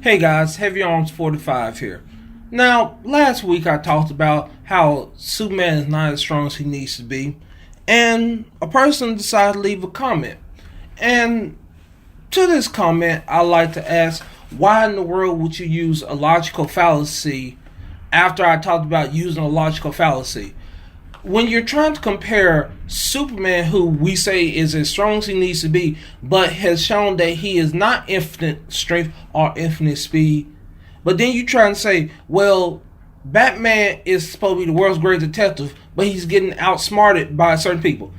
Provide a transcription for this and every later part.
Hey guys, Heavy Arms 45 here. Now, last week I talked about how Superman is not as strong as he needs to be, and a person decided to leave a comment. And to this comment, I like to ask, why in the world would you use a logical fallacy after I talked about using a logical fallacy? When you're trying to compare Superman, who we say is as strong as he needs to be, but has shown that he is not infinite strength or infinite speed, but then you try and say, well, Batman is supposed to be the world's greatest detective, but he's getting outsmarted by certain people.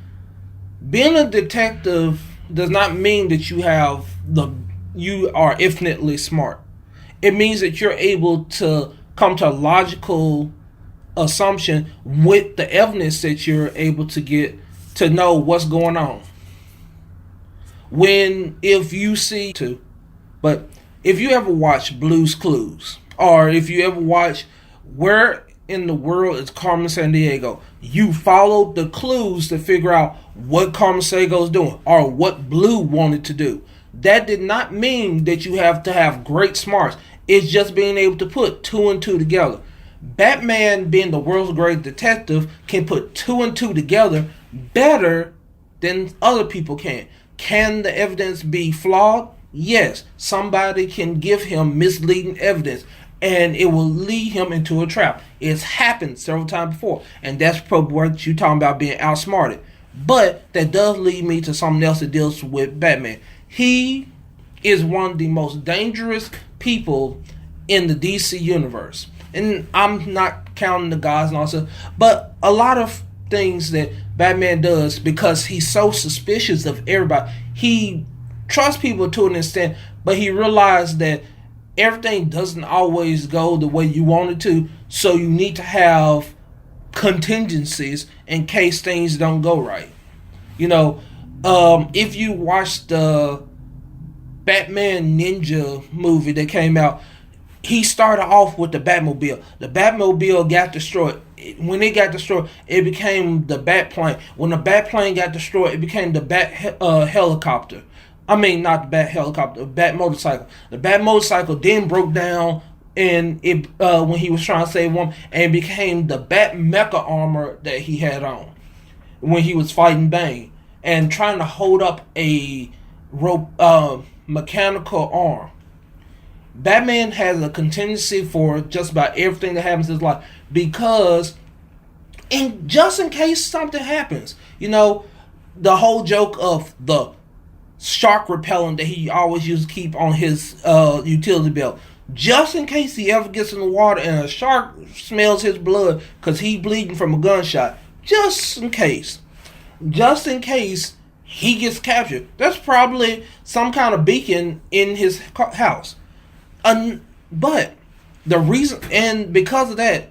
Being a detective does not mean that you are infinitely smart. It means that you're able to come to a logical assumption with the evidence that you're able to get to know what's going on. If you ever watch Blue's Clues, or if you ever watch Where in the World is Carmen Sandiego, you follow the clues to figure out what Carmen Sandiego is doing or what Blue wanted to do. That did not mean that you have to have great smarts. It's just being able to put two and two together. Batman, being the world's greatest detective, can put two and two together better than other people can. Can the evidence be flawed? Yes. Somebody can give him misleading evidence and it will lead him into a trap. It's happened several times before, and that's probably what you're talking about, being outsmarted. But that does lead me to something else that deals with Batman. He is one of the most dangerous people in the DC universe. And I'm not counting the gods and all that, but a lot of things that Batman does, because he's so suspicious of everybody. He trusts people to an extent, but he realized that everything doesn't always go the way you want it to, so you need to have contingencies in case things don't go right. If you watch the Batman Ninja movie that came out, he started off with the Batmobile. The Batmobile got destroyed. When it got destroyed, it became the Batplane. When the Batplane got destroyed, it became the helicopter. I mean, not the Bat helicopter, the Bat motorcycle. The Bat motorcycle then broke down, and it when he was trying to save one, and it became the Bat mecha armor that he had on when he was fighting Bane and trying to hold up a mechanical arm. Batman has a contingency for just about everything that happens in his life, because just in case something happens, the whole joke of the shark repellent that he always used to keep on his utility belt, just in case he ever gets in the water and a shark smells his blood because he's bleeding from a gunshot, just in case he gets captured, there's probably some kind of beacon in his house. But the reason, and because of that,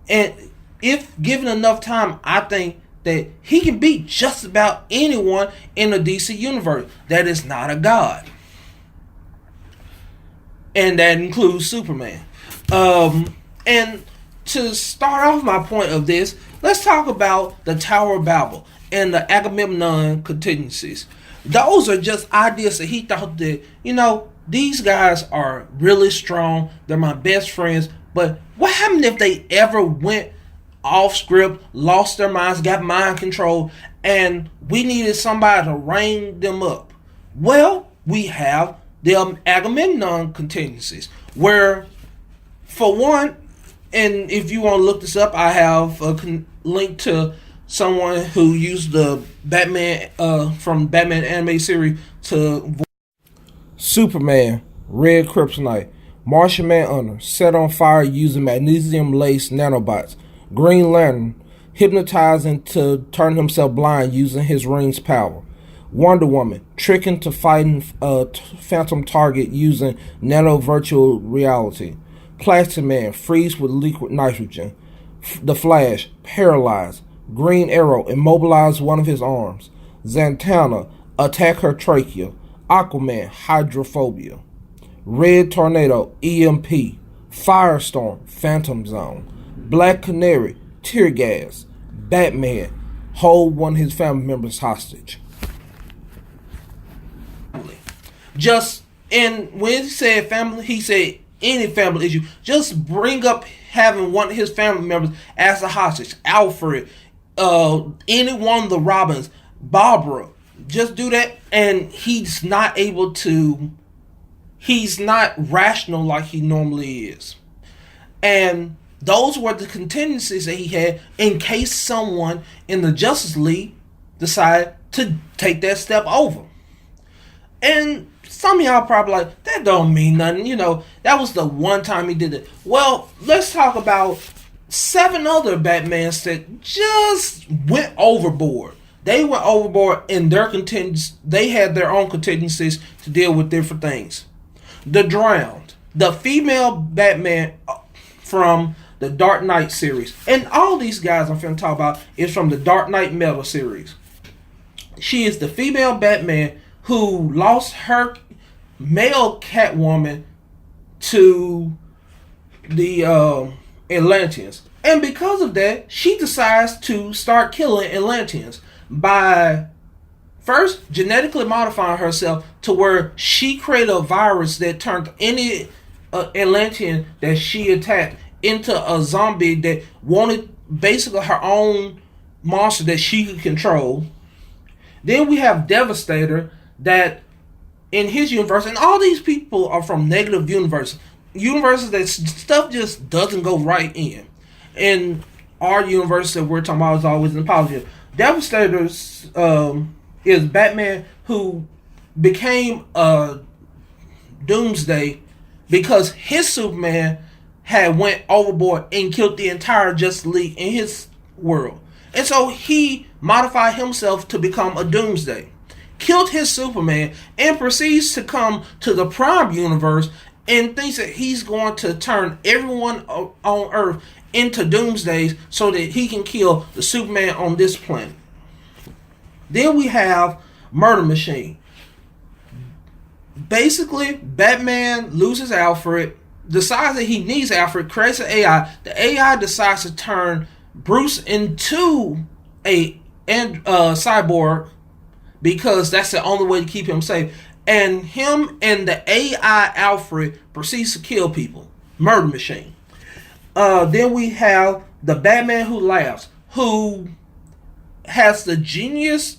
and if given enough time, I think that he can beat just about anyone in the DC universe that is not a god. And that includes Superman. And to start off my point of this, let's talk about the Tower of Babel and the Agamemnon contingencies. Those are just ideas that he thought that, these guys are really strong. They're my best friends. But what happened if they ever went off script, lost their minds, got mind control, and we needed somebody to rein them up? Well, we have the Agamemnon contingencies, where, for one, and if you want to look this up, I have a link to someone who used the Batman from Batman anime series to Superman, Red Kryptonite, Martian Manhunter, set on fire using magnesium-laced nanobots, Green Lantern, hypnotizing to turn himself blind using his ring's power, Wonder Woman, tricking to fighting a phantom target using nano-virtual reality, Plastic Man, freeze with liquid nitrogen, The Flash, paralyzed, Green Arrow, immobilize one of his arms, Zatanna, attack her trachea, Aquaman, hydrophobia, Red Tornado, EMP, Firestorm, Phantom Zone, Black Canary, tear gas, Batman, hold one of his family members hostage. Just And when he said family, he said any family issue. Just bring up having one of his family members as a hostage. Alfred, any one of the Robins, Barbara. Just do that, and he's not able to. He's not rational like he normally is. And those were the contingencies that he had in case someone in the Justice League decided to take that step over. And some of y'all probably like, that don't mean nothing. That was the one time he did it. Well, let's talk about 7 other Batmans that just went overboard. They went overboard in their contingencies. They had their own contingencies to deal with different things. The Drowned, the female Batman from the Dark Knight series. And all these guys I'm going to talk about is from the Dark Knight Metal series. She is the female Batman who lost her male Catwoman to the Atlanteans. And because of that, she decides to start killing Atlanteans by first genetically modifying herself to where she created a virus that turned any Atlantean that she attacked into a zombie that wanted basically her own monster that she could control. Then we have Devastator that in his universe, and all these people are from negative universes that stuff just doesn't go right in. And our universe that we're talking about is always in positive. Devastator is Batman who became a Doomsday because his Superman had went overboard and killed the entire Justice League in his world. And so he modified himself to become a Doomsday, killed his Superman, and proceeds to come to the Prime Universe and thinks that he's going to turn everyone on Earth into Doomsdays so that he can kill the Superman on this planet. Then we have Murder Machine. Basically, Batman loses Alfred, decides that he needs Alfred, creates an AI. The AI decides to turn Bruce into a cyborg because that's the only way to keep him safe. And him and the AI Alfred proceeds to kill people. Murder Machine. Then we have the Batman Who Laughs, who has the genius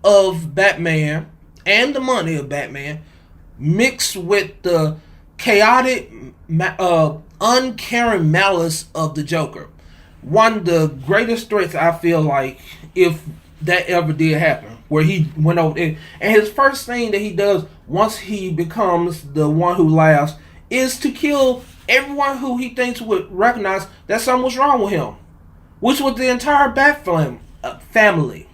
of Batman and the money of Batman mixed with the chaotic, uncaring malice of the Joker. One of the greatest threats, I feel like, if that ever did happen, where he went over there. And his first thing that he does once he becomes the one who laughs is to kill everyone who he thinks would recognize that something was wrong with him, which was the entire Bat family.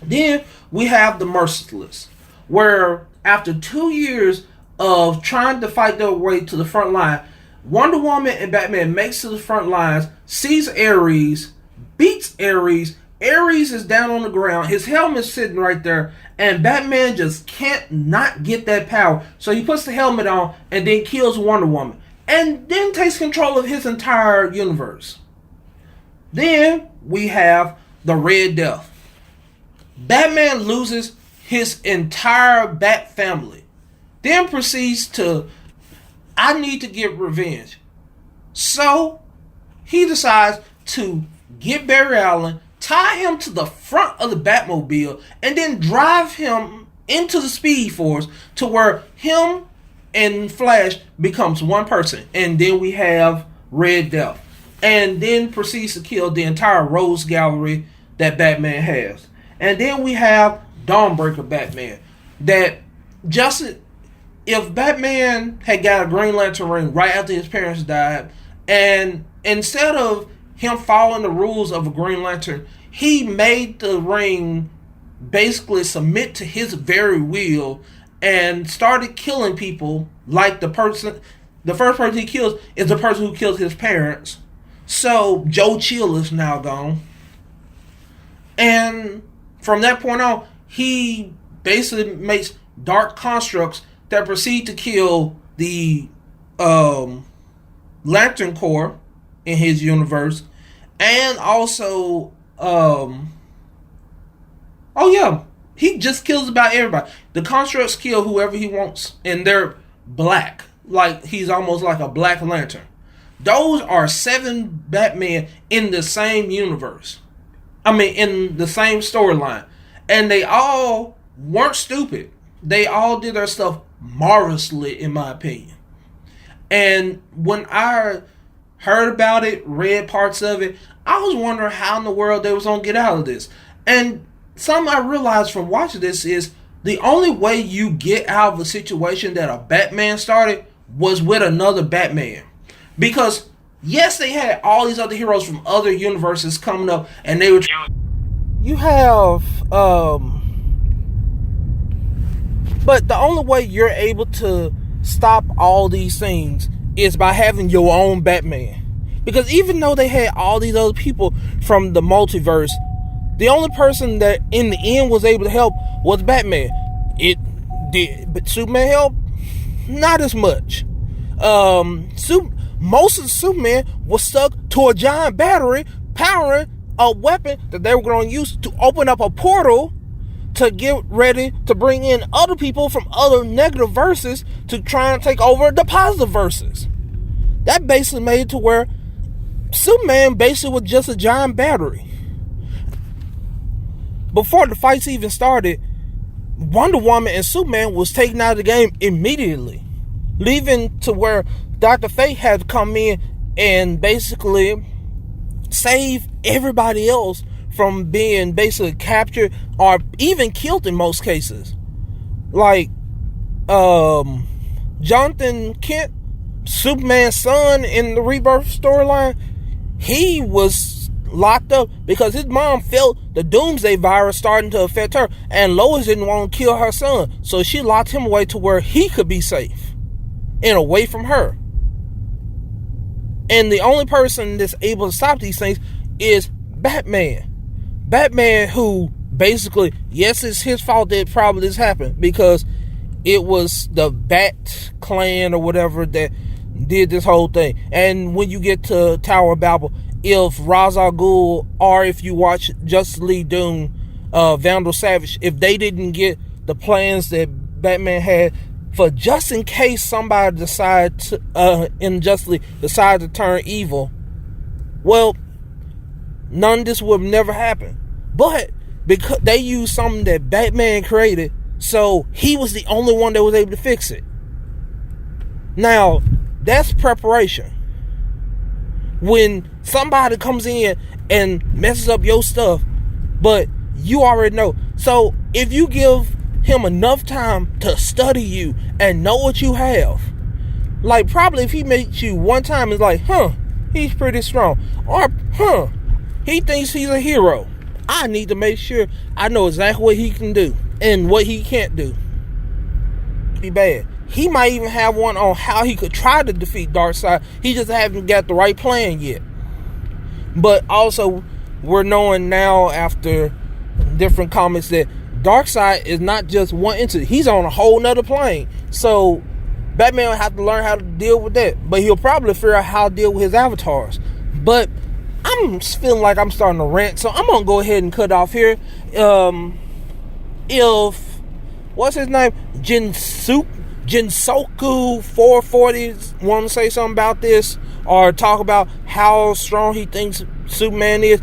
Then we have the Merciless, where after 2 years of trying to fight their way to the front line, Wonder Woman and Batman makes to the front lines, sees Ares, beats Ares. Ares is down on the ground. His helmet's sitting right there. And Batman just can't not get that power. So he puts the helmet on and then kills Wonder Woman. And then takes control of his entire universe. Then we have the Red Death. Batman loses his entire Bat family. Then proceeds to, I need to get revenge. So he decides to get Barry Allen, tie him to the front of the Batmobile, and then drive him into the Speed Force to where him and Flash becomes one person. And then we have Red Death. And then proceeds to kill the entire Rose Gallery that Batman has. And then we have Dawnbreaker Batman. That just if Batman had got a Green Lantern ring right after his parents died, and instead of him following the rules of a Green Lantern, he made the ring basically submit to his very will and started killing people like the first person he kills is the person who killed his parents. So Joe Chill is now gone. And from that point on, he basically makes dark constructs that proceed to kill the Lantern Corps in his universe, and also He just kills about everybody. The constructs kill whoever he wants, and they're black. Like, he's almost like a Black Lantern. Those are 7 Batman in the same universe. I mean, in the same storyline. And they all weren't stupid. They all did their stuff marvelously, in my opinion. And when I heard about it, read parts of it, I was wondering how in the world they was going to get out of this. And something I realized from watching this is the only way you get out of a situation that a Batman started was with another Batman. Because, yes, they had all these other heroes from other universes coming up, and they were... You have, but the only way you're able to stop all these things is by having your own Batman. Because even though they had all these other people from the multiverse, the only person that in the end was able to help was Batman. It did, but Superman helped? Not as much. Most of the Superman was stuck to a giant battery powering a weapon that they were going to use to open up a portal to get ready to bring in other people from other negative verses to try and take over the positive verses. That basically made it to where Superman basically was just a giant battery. Before the fights even started, Wonder Woman and Superman was taken out of the game immediately, leaving to where Dr. Fate had to come in and basically save everybody else from being basically captured or even killed in most cases. Like Jonathan Kent, Superman's son in the Rebirth storyline, he was locked up because his mom felt the Doomsday virus starting to affect her, and Lois didn't want to kill her son, so she locked him away to where he could be safe and away from her. And the only person that's able to stop these things is Batman. Batman, who basically, yes, it's his fault that probably this happened, because it was the Bat Clan or whatever that did this whole thing. And when you get to Tower of Babel, if Ra's al Ghul, or if you watch Justice League Doom, Vandal Savage, if they didn't get the plans that Batman had for just in case somebody decide to, in Justice League decide to turn evil, well, none of this would never happen. But because they used something that Batman created, so he was the only one that was able to fix it. Now, that's preparation. When somebody comes in and messes up your stuff, but you already know. So if you give him enough time to study you and know what you have, like probably if he meets you one time, it's like, he's pretty strong, or he thinks he's a hero. I need to make sure I know exactly what he can do and what he can't do. Be bad. He might even have one on how he could try to defeat Darkseid. He just hasn't got the right plan yet. But also, we're knowing now after different comments that Darkseid is not just one entity. He's on a whole nother plane. So Batman will have to learn how to deal with that. But he'll probably figure out how to deal with his avatars. But I'm feeling like I'm starting to rant, so I'm going to go ahead and cut off here. If, what's his name? Jinsoku 440 want to say something about this or talk about how strong he thinks Superman is,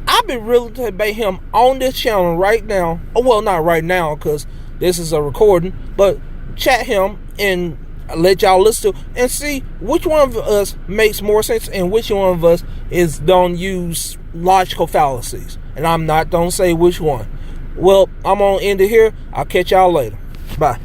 I've been willing to debate him on this channel right now. Well, not right now because this is a recording, but chat him and let y'all listen to and see which one of us makes more sense and which one of us is don't use logical fallacies. And I'm not don't say which one. Well, I'm gonna end it here. I'll catch y'all later. Bye.